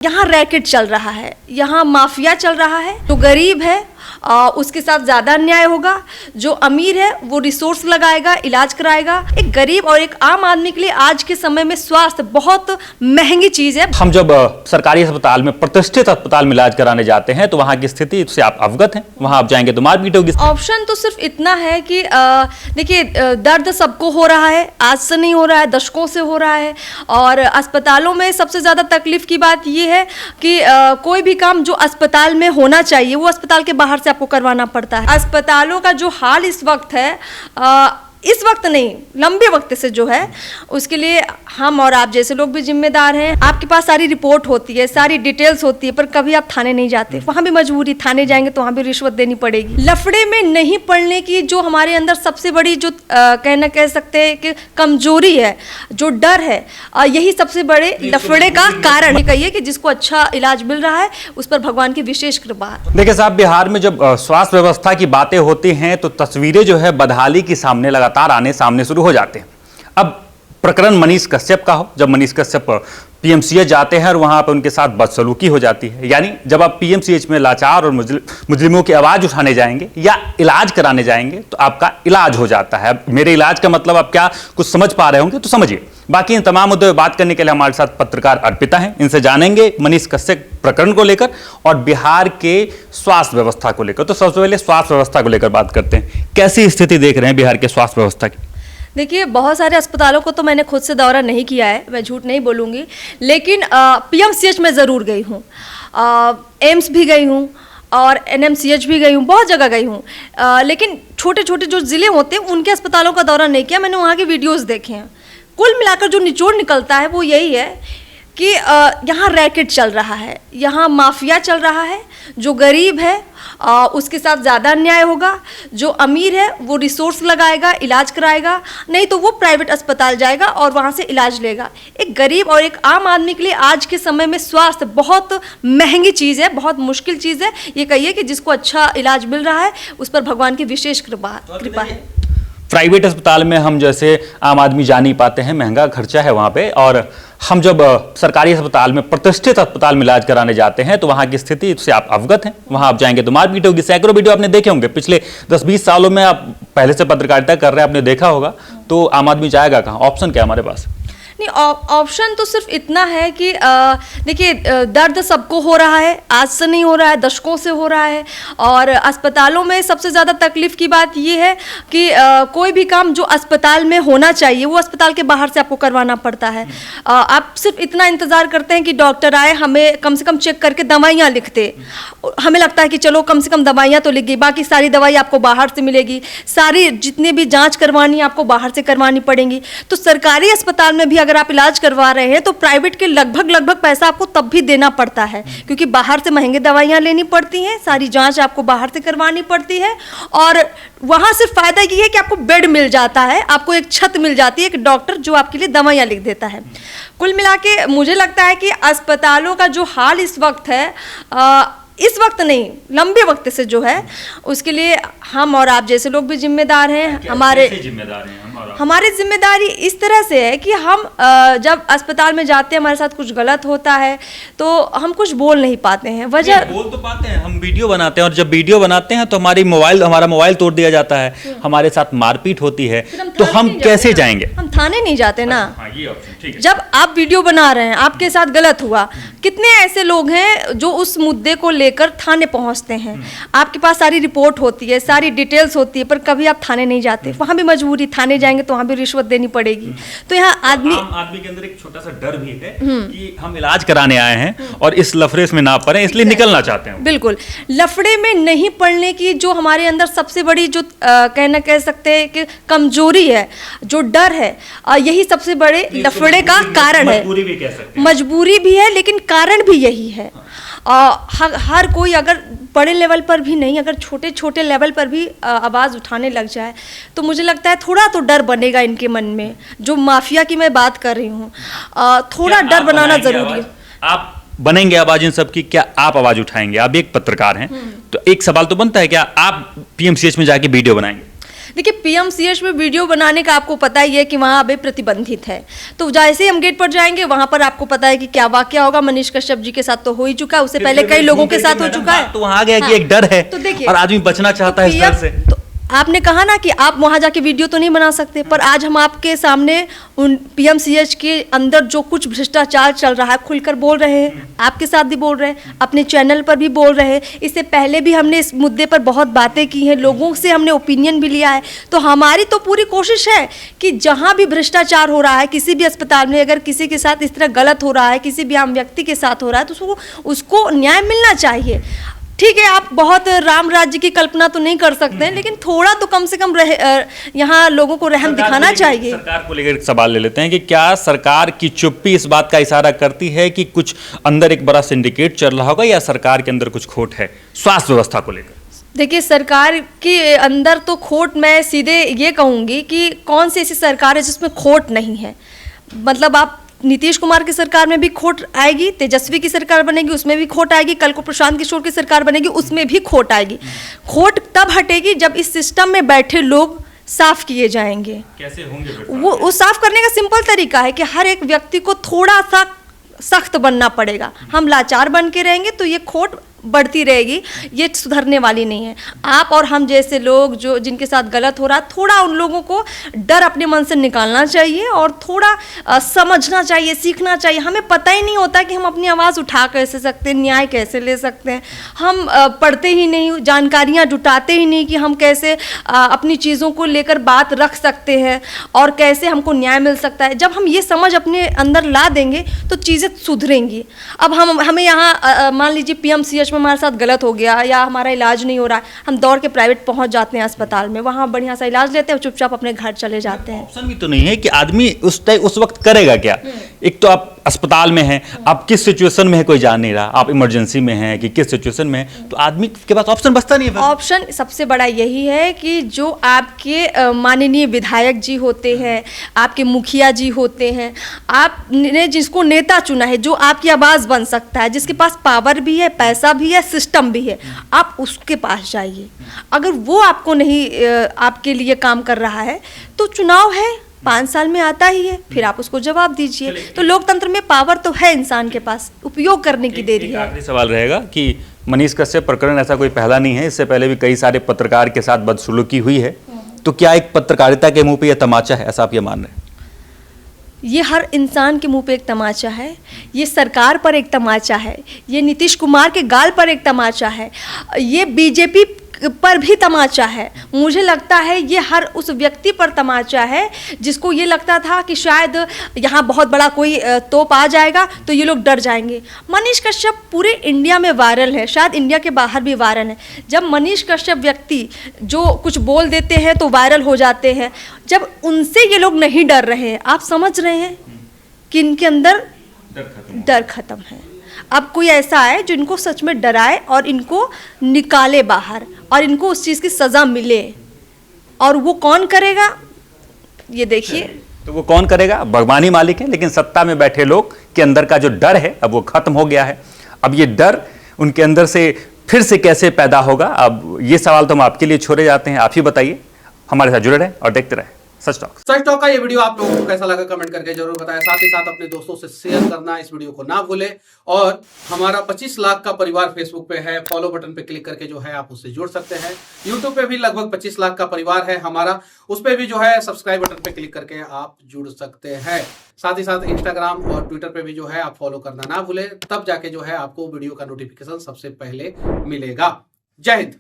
यहाँ रैकेट चल रहा है, यहाँ माफिया चल रहा है। जो गरीब है उसके साथ ज़्यादा अन्याय होगा, जो अमीर है वो रिसोर्स लगाएगा, इलाज कराएगा। एक गरीब और एक आम आदमी के लिए आज के समय में स्वास्थ्य बहुत महंगी चीज़ है। हम जब सरकारी अस्पताल में, प्रतिष्ठित अस्पताल में इलाज कराने जाते हैं तो वहाँ की स्थिति से आप अवगत हैं। वहाँ आप जाएंगे तो मारपीट होगी। ऑप्शन तो सिर्फ इतना है कि देखिए, दर्द सबको हो रहा है, आज से नहीं हो रहा है, दशकों से हो रहा है। और अस्पतालों में सबसे ज़्यादा तकलीफ की बात ये है कि कोई भी काम जो अस्पताल में होना चाहिए वो अस्पताल के बाहर से आपको करवाना पड़ता है। अस्पतालों का जो हाल इस वक्त है, इस वक्त नहीं, लंबे वक्त से जो है, उसके लिए हम और आप जैसे लोग भी जिम्मेदार हैं। आपके पास सारी रिपोर्ट होती है, सारी डिटेल्स होती है, पर कभी आप थाने नहीं जाते। वहाँ भी मजबूरी, थाने जाएंगे तो वहाँ भी रिश्वत देनी पड़ेगी। लफड़े में नहीं पड़ने की जो हमारे अंदर सबसे बड़ी जो कह सकते हैं कि कमजोरी है, जो डर है, यही सबसे बड़े लफड़े का कारण है। कहिए कि जिसको अच्छा इलाज मिल रहा है उस पर भगवान की विशेष कृपा है। देखिए साहब, बिहार में जब स्वास्थ्य व्यवस्था की बातें होती हैं तो तस्वीरें जो है बदहाली की सामने लगातार आने सामने शुरू हो जाते हैं। अब प्रकरण मनीष कश्यप का हो, जब मनीष कश्यप पीएमसीएच जाते हैं और वहां पर उनके साथ बदसलूकी हो जाती है। यानी जब आप पीएमसीएच में लाचार और मुजरिमों की आवाज उठाने जाएंगे या इलाज कराने जाएंगे तो आपका इलाज हो जाता है। अब मेरे इलाज का मतलब आप क्या कुछ समझ पा रहे होंगे तो समझिए। बाकी इन तमाम मुद्दों पर बात करने के लिए हमारे साथ पत्रकार अर्पिता हैं। इनसे जानेंगे मनीष कश्यप प्रकरण को लेकर और बिहार के स्वास्थ्य व्यवस्था को लेकर। तो सबसे पहले स्वास्थ्य व्यवस्था को लेकर बात करते हैं। कैसी स्थिति देख रहे हैं बिहार के स्वास्थ्य व्यवस्था की? देखिए, बहुत सारे अस्पतालों को तो मैंने खुद से दौरा नहीं किया है, मैं झूठ नहीं बोलूँगी, लेकिन पीएमसीएच में ज़रूर गई हूँ, एम्स भी गई हूँ और एनएमसीएच भी गई हूँ, बहुत जगह गई हूँ। लेकिन छोटे छोटे जो ज़िले होते हैं उनके अस्पतालों का दौरा नहीं किया, मैंने वहाँ के वीडियोज़ देखे हैं। कुल मिलाकर जो निचोड़ निकलता है वो यही है कि यहाँ रैकेट चल रहा है, यहाँ माफिया चल रहा है। जो गरीब है उसके साथ ज़्यादा अन्याय होगा, जो अमीर है वो रिसोर्स लगाएगा, इलाज कराएगा, नहीं तो वो प्राइवेट अस्पताल जाएगा और वहाँ से इलाज लेगा। एक गरीब और एक आम आदमी के लिए आज के समय में स्वास्थ्य बहुत महंगी चीज़ है, बहुत मुश्किल चीज़ है। ये कहिए कि जिसको अच्छा इलाज मिल रहा है उस पर भगवान की विशेष कृपा है। प्राइवेट अस्पताल में हम जैसे आम आदमी जा नहीं पाते हैं, महंगा खर्चा है वहाँ पे। और हम जब सरकारी अस्पताल में, प्रतिष्ठित अस्पताल में इलाज कराने जाते हैं तो वहाँ की स्थिति से आप अवगत हैं। वहाँ आप जाएंगे तो मारपीट होगी। सैकड़ों वीडियो आपने देखे होंगे पिछले 10-20 सालों में, आप पहले से पत्रकारिता कर रहे हैं, आपने देखा होगा। तो आम आदमी जाएगा कहाँ? ऑप्शन क्या है हमारे पास? नहीं, ऑप्शन तो सिर्फ इतना है कि देखिए, दर्द सबको हो रहा है, आज से नहीं हो रहा है, दशकों से हो रहा है। और अस्पतालों में सबसे ज़्यादा तकलीफ की बात ये है कि कोई भी काम जो अस्पताल में होना चाहिए वो अस्पताल के बाहर से आपको करवाना पड़ता है। आप सिर्फ इतना इंतज़ार करते हैं कि डॉक्टर आए, हमें कम से कम चेक करके दवाइयाँ लिख दे। हमें लगता है कि चलो कम से कम दवाइयाँ तो लिख गई, बाकी सारी दवाई आपको बाहर से मिलेगी, सारी जितनी भी जाँच करवानी आपको बाहर से करवानी पड़ेंगी। तो सरकारी अस्पताल में भी अगर आप इलाज करवा रहे हैं तो प्राइवेट के लगभग पैसा आपको तब भी देना पड़ता है, क्योंकि बाहर से महंगी दवाइयाँ लेनी पड़ती हैं, सारी जांच आपको बाहर से करवानी पड़ती है। और वहाँ सिर्फ फायदा ये है कि आपको बेड मिल जाता है, आपको एक छत मिल जाती है, एक डॉक्टर जो आपके लिए दवाइयाँ लिख देता है। कुल मिला के मुझे लगता है कि अस्पतालों का जो हाल इस वक्त है, इस वक्त नहीं, लंबे वक्त से जो है, उसके लिए हम और आप जैसे लोग भी जिम्मेदार हैं। हमारी जिम्मेदारी इस तरह से है कि हम जब अस्पताल में जाते हैं, हमारे साथ कुछ गलत होता है तो हम कुछ बोल नहीं पाते हैं। वजह बोल तो पाते हैं, हम वीडियो बनाते हैं और जब वीडियो बनाते हैं तो हमारा मोबाइल तोड़ दिया जाता है, हमारे साथ मारपीट होती है, तो हम कैसे जाएंगे? हम थाने नहीं जाते ना। ये ऑप्शन ठीक है। जब आप वीडियो बना रहे हैं, आपके साथ गलत हुआ, कितने ऐसे लोग हैं जो उस मुद्दे को लेकर थाने पहुंचते हैं। आपके पास सारी रिपोर्ट होती है, सारी डिटेल्स होती है, पर कभी आप थाने नहीं जाते। वहाँ भी मजबूरी, थाने जाएंगे तो वहाँ भी रिश्वत देनी पड़ेगी। तो यहाँ आदमी के अंदर एक छोटा सा डर भी है कि हम इलाज कराने आए हैं और इस लफड़े में ना पड़े, इसलिए निकलना चाहते हैं। बिल्कुल, लफड़े में नहीं पड़ने की जो हमारे अंदर सबसे बड़ी जो कह सकते हैं कि कमजोरी है, जो डर है, यही सबसे बड़े लफड़े का कारण है। मजबूरी भी है लेकिन कारण भी यही है। हर कोई अगर बड़े लेवल पर भी नहीं, अगर छोटे छोटे लेवल पर भी आवाज़ उठाने लग जाए तो मुझे लगता है थोड़ा तो डर बनेगा इनके मन में। जो माफिया की मैं बात कर रही हूँ, थोड़ा डर बनाना ज़रूरी है। आप बनेंगे आवाज इन सब की? क्या आप आवाज उठाएंगे? आप एक पत्रकार हैं तो एक सवाल तो बनता है, क्या आप पीएमसीएच में जाके वीडियो बनाएंगे? देखिए पीएमसीएच में वीडियो बनाने का आपको पता ही है कि वहाँ अभी प्रतिबंधित है, तो जैसे ही हम गेट पर जाएंगे वहाँ पर आपको पता है कि क्या वाकया होगा। मनीष कश्यप जी के साथ तो हो ही चुका है, उससे पहले कई लोगों के साथ हो चुका है। तो वहाँ आ गया कि एक डर है तो देखिए, और आदमी बचना चाहता है इस डर से। तो आपने कहा ना कि आप वहां जाके वीडियो तो नहीं बना सकते, पर आज हम आपके सामने उन पीएमसीएच के अंदर जो कुछ भ्रष्टाचार चल रहा है खुलकर बोल रहे हैं, आपके साथ भी बोल रहे हैं, अपने चैनल पर भी बोल रहे हैं। इससे पहले भी हमने इस मुद्दे पर बहुत बातें की हैं, लोगों से हमने ओपिनियन भी लिया है। तो हमारी तो पूरी कोशिश है कि जहां भी भ्रष्टाचार हो रहा है, किसी भी अस्पताल में अगर किसी के साथ इस तरह गलत हो रहा है, किसी भी आम व्यक्ति के साथ हो रहा है, तो उसको न्याय मिलना चाहिए। ठीक है, आप बहुत राम राज्य की कल्पना तो नहीं कर सकते हैं, लेकिन थोड़ा तो कम से कम यहाँ लोगों को रहम दिखाना चाहिए। सरकार को लेकर एक सवाल ले लेते हैं कि क्या सरकार की चुप्पी इस बात का इशारा करती है कि कुछ अंदर एक बड़ा सिंडिकेट चल रहा होगा, या सरकार के अंदर कुछ खोट है स्वास्थ्य व्यवस्था को लेकर? देखिए, सरकार के अंदर तो खोट, मैं सीधे ये कहूँगी कि कौन सी ऐसी सरकार है जिसमें खोट नहीं है। मतलब आप नीतीश कुमार की सरकार में भी खोट आएगी, तेजस्वी की सरकार बनेगी उसमें भी खोट आएगी, कल को प्रशांत किशोर की सरकार बनेगी उसमें भी खोट आएगी। खोट तब हटेगी जब इस सिस्टम में बैठे लोग साफ किए जाएंगे। कैसे होंगे? वो साफ करने का सिंपल तरीका है कि हर एक व्यक्ति को थोड़ा सा सख्त बनना पड़ेगा। हम लाचार बन के रहेंगे तो ये खोट बढ़ती रहेगी, ये सुधरने वाली नहीं है। आप और हम जैसे लोग जो जिनके साथ गलत हो रहा है, थोड़ा उन लोगों को डर अपने मन से निकालना चाहिए और थोड़ा समझना चाहिए, सीखना चाहिए। हमें पता ही नहीं होता कि हम अपनी आवाज़ उठा कैसे सकते हैं, न्याय कैसे ले सकते हैं। हम पढ़ते ही नहीं, जानकारियाँ जुटाते ही नहीं कि हम कैसे अपनी चीज़ों को लेकर बात रख सकते हैं और कैसे हमको न्याय मिल सकता है। जब हम ये समझ अपने अंदर ला देंगे तो चीज़ें सुधरेंगी। अब हमें यहाँ मान लीजिए पीएमसीएच में हमारे साथ गलत हो गया या हमारा इलाज नहीं हो रहा है, हम दौड़ के प्राइवेट पहुंच जाते हैं अस्पताल में, वहां बढ़िया सा इलाज लेते हैं और चुपचाप अपने घर चले जाते हैं। ऑप्शन भी तो नहीं है कि आदमी उस वक्त करेगा क्या। एक तो आप अस्पताल में हैं, आप किस सिचुएशन में है कोई जान नहीं रहा, आप इमरजेंसी में हैं कि किस सिचुएशन में है, तो आदमी के पास ऑप्शन बचता नहीं है। ऑप्शन सबसे बड़ा यही है कि जो आपके माननीय विधायक जी होते हैं, आपके मुखिया जी होते हैं, आपने जिसको नेता चुना है, जो आपकी आवाज़ बन सकता है, जिसके पास पावर भी है, पैसा भी है, सिस्टम भी है, आप उसके पास जाइए। अगर वो आपको नहीं आपके लिए काम कर रहा है तो चुनाव है, 5 साल में आता ही है, फिर आप उसको जवाब दीजिए। तो लोकतंत्र में पावर तो है इंसान के पास, उपयोग करने की देरी है। आखिरी सवाल रहेगा कि मनीष कश्यप प्रकरण ऐसा कोई पहला नहीं है, इससे पहले भी कई सारे पत्रकार के साथ बदसलूकी हुई है, तो क्या एक पत्रकारिता के मुंह पे यह तमाचा है, ऐसा आप ये मान रहे हैं? ये हर इंसान के मुंह पे एक तमाचा है, ये सरकार पर एक तमाचा है, ये नीतीश कुमार के गाल पर एक तमाचा है, ये बीजेपी पर भी तमाचा है। मुझे लगता है ये हर उस व्यक्ति पर तमाचा है जिसको ये लगता था कि शायद यहाँ बहुत बड़ा कोई तोप आ जाएगा तो ये लोग डर जाएंगे। मनीष कश्यप पूरे इंडिया में वायरल है, शायद इंडिया के बाहर भी वायरल है। जब मनीष कश्यप व्यक्ति जो कुछ बोल देते हैं तो वायरल हो जाते हैं, जब उनसे ये लोग नहीं डर रहे हैं, आप समझ रहे हैं कि इनके अंदर डर खत्म है। अब कोई ऐसा है जो इनको सच में डराए और इनको निकाले बाहर और इनको उस चीज़ की सज़ा मिले, और वो कौन करेगा ये देखिए। तो वो कौन करेगा? भगवान ही मालिक है, लेकिन सत्ता में बैठे लोग के अंदर का जो डर है अब वो खत्म हो गया है। अब ये डर उनके अंदर से फिर से कैसे पैदा होगा, अब ये सवाल तो हम आपके लिए छोड़े जाते हैं। आप ही बताइए, हमारे साथ जुड़े रहें और देखते रहें सच टॉक का ये वीडियो आप लोगों को कैसा लगा कमेंट करके जरूर बताएं। साथ ही साथ अपने दोस्तों से शेयर करना इस वीडियो को ना भूलें, और हमारा 25 लाख का परिवार फेसबुक पे है, फॉलो बटन पे क्लिक करके जो है आप उससे जुड़ सकते हैं। यूट्यूब पे भी लगभग 25 लाख का परिवार है हमारा, उस पे भी जो है सब्सक्राइब बटन पे क्लिक करके आप जुड़ सकते हैं। साथ ही साथ इंस्टाग्राम और ट्विटर पे भी जो है आप फॉलो करना ना भूलें, तब जाके जो है आपको वीडियो का नोटिफिकेशन सबसे पहले मिलेगा। जय हिंद।